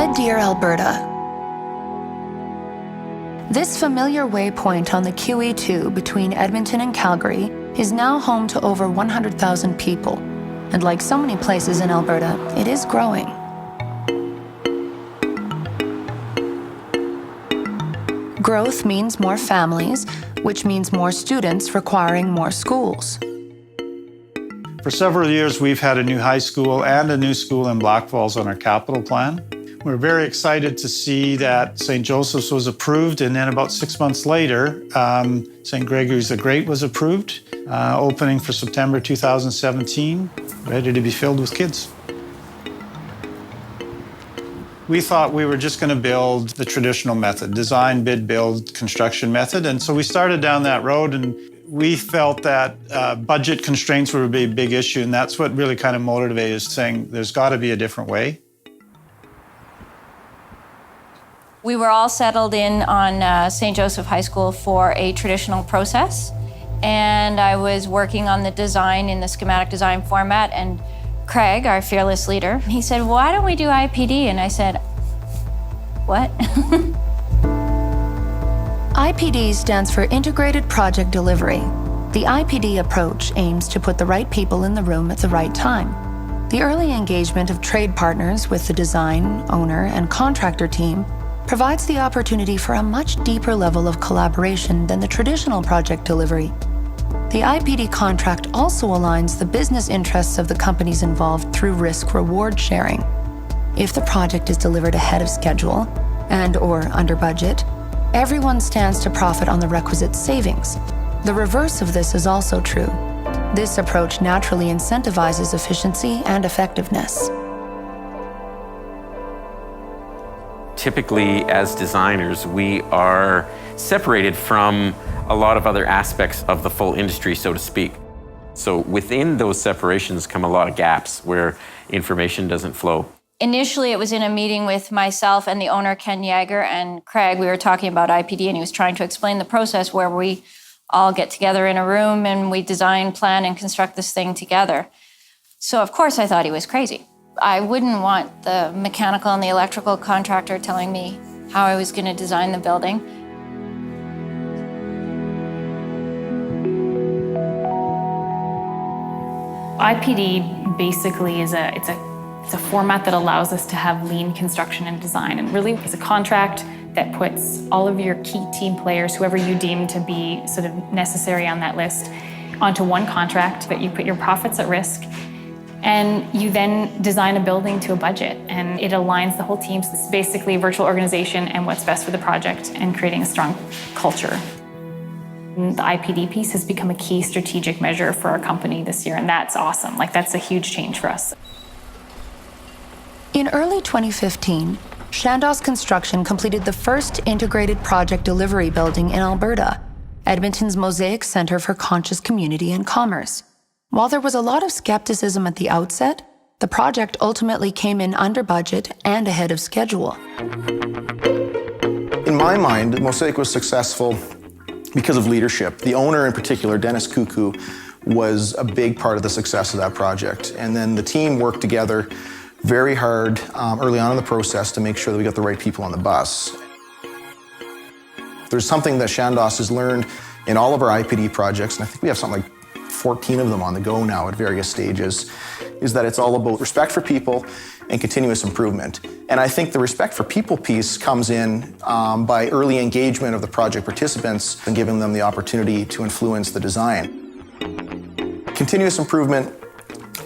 Red Deer, Alberta. This familiar waypoint on the QE2 between Edmonton and Calgary is now home to over 100,000 people. And like so many places in Alberta, it is growing. Growth means more families, which means more students requiring more schools. For several years, we've had a new high school and a new school in Blackfalds on our capital plan. We're very excited to see that St. Joseph's was approved, and then about 6 months later, St. Gregory's the Great was approved, opening for September 2017, ready to be filled with kids. We thought we were just going to build the traditional method, design, bid, build, construction method, and so we started down that road, and we felt that budget constraints were a big issue, and that's what really kind of motivated us, saying there's got to be a different way. We were all settled in on St. Joseph High School for a traditional process, and I was working on the design in the schematic design format, and Craig, our fearless leader, he said, why don't we do IPD? And I said, what? IPD stands for Integrated Project Delivery. The IPD approach aims to put the right people in the room at the right time. The early engagement of trade partners with the design, owner, and contractor team provides the opportunity for a much deeper level of collaboration than the traditional project delivery. The IPD contract also aligns the business interests of the companies involved through risk-reward sharing. If the project is delivered ahead of schedule and/or under budget, everyone stands to profit on the requisite savings. The reverse of this is also true. This approach naturally incentivizes efficiency and effectiveness. Typically, as designers, we are separated from a lot of other aspects of the full industry, so to speak. So within those separations come a lot of gaps where information doesn't flow. Initially, it was in a meeting with myself and the owner, Ken Yeager, and Craig. We were talking about IPD, and he was trying to explain the process where we all get together in a room and we design, plan, and construct this thing together. So, of course, I thought he was crazy. I wouldn't want the mechanical and the electrical contractor telling me how I was going to design the building. IPD basically is a format that allows us to have lean construction and design, and really it's a contract that puts all of your key team players, whoever you deem to be sort of necessary on that list, onto one contract, that you put your profits at risk. And you then design a building to a budget, and it aligns the whole team. So it's basically a virtual organization and what's best for the project and creating a strong culture. And the IPD piece has become a key strategic measure for our company this year, and that's awesome. Like, that's a huge change for us. In early 2015, Chandos Construction completed the first integrated project delivery building in Alberta, Edmonton's Mosaic Centre for Conscious Community and Commerce. While there was a lot of skepticism at the outset, the project ultimately came in under budget and ahead of schedule. In my mind, Mosaic was successful because of leadership. The owner in particular, Dennis Cuckoo, was a big part of the success of that project. And then the team worked together very hard early on in the process to make sure that we got the right people on the bus. There's something that Chandos has learned in all of our IPD projects, and I think we have something like 14 of them on the go now at various stages, is that it's all about respect for people and continuous improvement. And I think the respect for people piece comes in by early engagement of the project participants and giving them the opportunity to influence the design. Continuous improvement,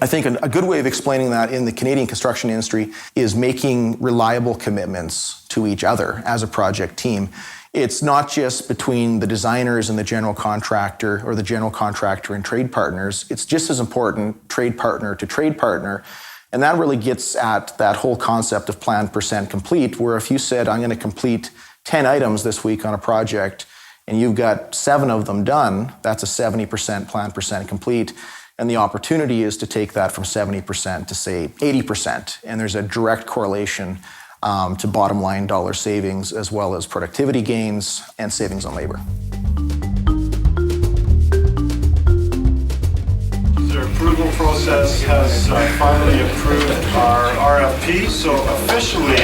I think a good way of explaining that in the Canadian construction industry is making reliable commitments to each other as a project team. It's not just between the designers and the general contractor or the general contractor and trade partners. It's just as important, trade partner to trade partner. And that really gets at that whole concept of planned percent complete, where if you said, I'm going to complete 10 items this week on a project, and you've got 7 of them done, that's a 70% planned percent complete. And the opportunity is to take that from 70% to, say, 80%. And there's a direct correlation to bottom line dollar savings, as well as productivity gains and savings on labor. The approval process has finally approved our RFP, so officially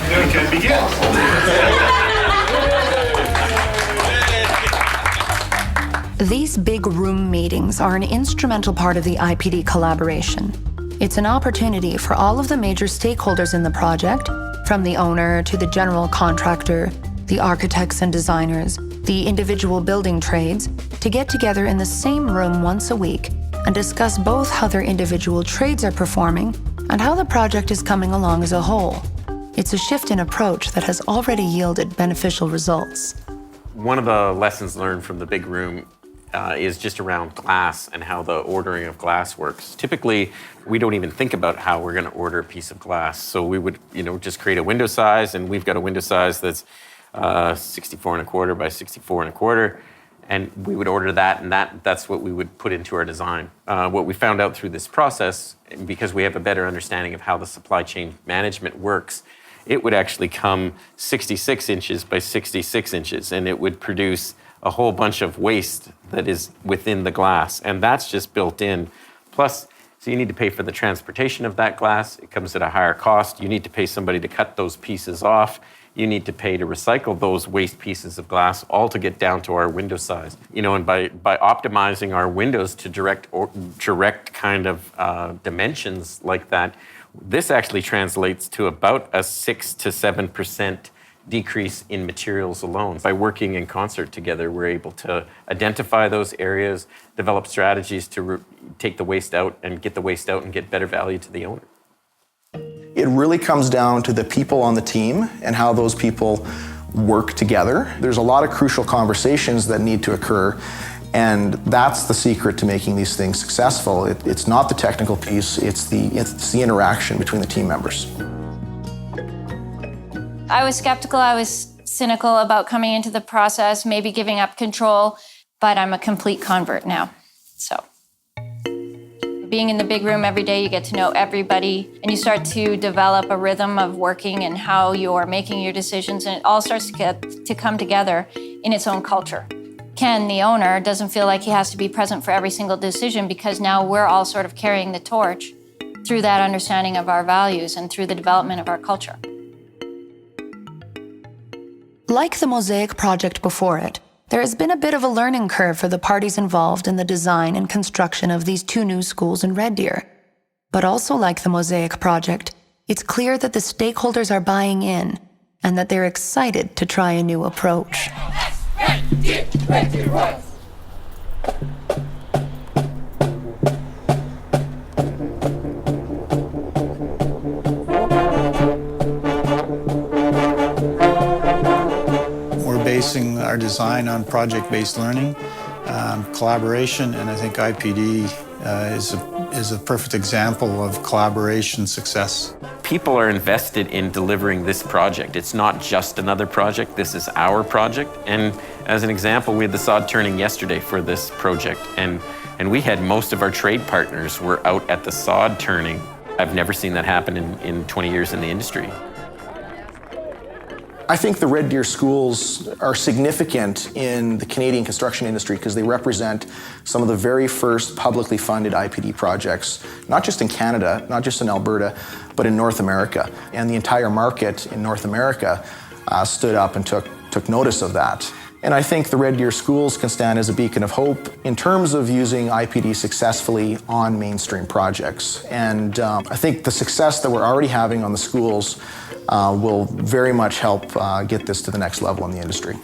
We can begin. These big room meetings are an instrumental part of the IPD collaboration. It's an opportunity for all of the major stakeholders in the project, from the owner to the general contractor, the architects and designers, the individual building trades, to get together in the same room once a week and discuss both how their individual trades are performing and how the project is coming along as a whole. It's a shift in approach that has already yielded beneficial results. One of the lessons learned from the big room is just around glass and how the ordering of glass works. Typically, we don't even think about how we're going to order a piece of glass. So we would, just create a window size, and we've got a window size that's 64 1/4 by 64 1/4, and we would order that, and that's what we would put into our design. What we found out through this process, because we have a better understanding of how the supply chain management works, it would actually come 66 inches by 66 inches, and it would produce a whole bunch of waste that is within the glass, and that's just built in. Plus, so you need to pay for the transportation of that glass. It comes at a higher cost. You need to pay somebody to cut those pieces off. You need to pay to recycle those waste pieces of glass, all to get down to our window size. And by optimizing our windows to direct kind of dimensions like that, this actually translates to about a 6 to 7% decrease in materials alone. By working in concert together, we're able to identify those areas, develop strategies to take the waste out and get the waste out and get better value to the owner. It really comes down to the people on the team and how those people work together. There's a lot of crucial conversations that need to occur, and that's the secret to making these things successful. It's not the technical piece, it's the interaction between the team members. I was skeptical, I was cynical about coming into the process, maybe giving up control, but I'm a complete convert now. So, being in the big room every day, you get to know everybody, and you start to develop a rhythm of working and how you're making your decisions, and it all starts to come together in its own culture. Ken, the owner, doesn't feel like he has to be present for every single decision because now we're all sort of carrying the torch through that understanding of our values and through the development of our culture. Like the Mosaic project before it, there has been a bit of a learning curve for the parties involved in the design and construction of these two new schools in Red Deer. But also like the Mosaic project, it's clear that the stakeholders are buying in and that they're excited to try a new approach. Basing our design on project-based learning, collaboration, and I think IPD is a perfect example of collaboration success. People are invested in delivering this project. It's not just another project, this is our project. And as an example, we had the sod turning yesterday for this project, and we had most of our trade partners were out at the sod turning. I've never seen that happen in 20 years in the industry. I think the Red Deer schools are significant in the Canadian construction industry because they represent some of the very first publicly funded IPD projects, not just in Canada, not just in Alberta, but in North America. And the entire market in North America stood up and took notice of that. And I think the Red Deer schools can stand as a beacon of hope in terms of using IPD successfully on mainstream projects. And I think the success that we're already having on the schools will very much help get this to the next level in the industry.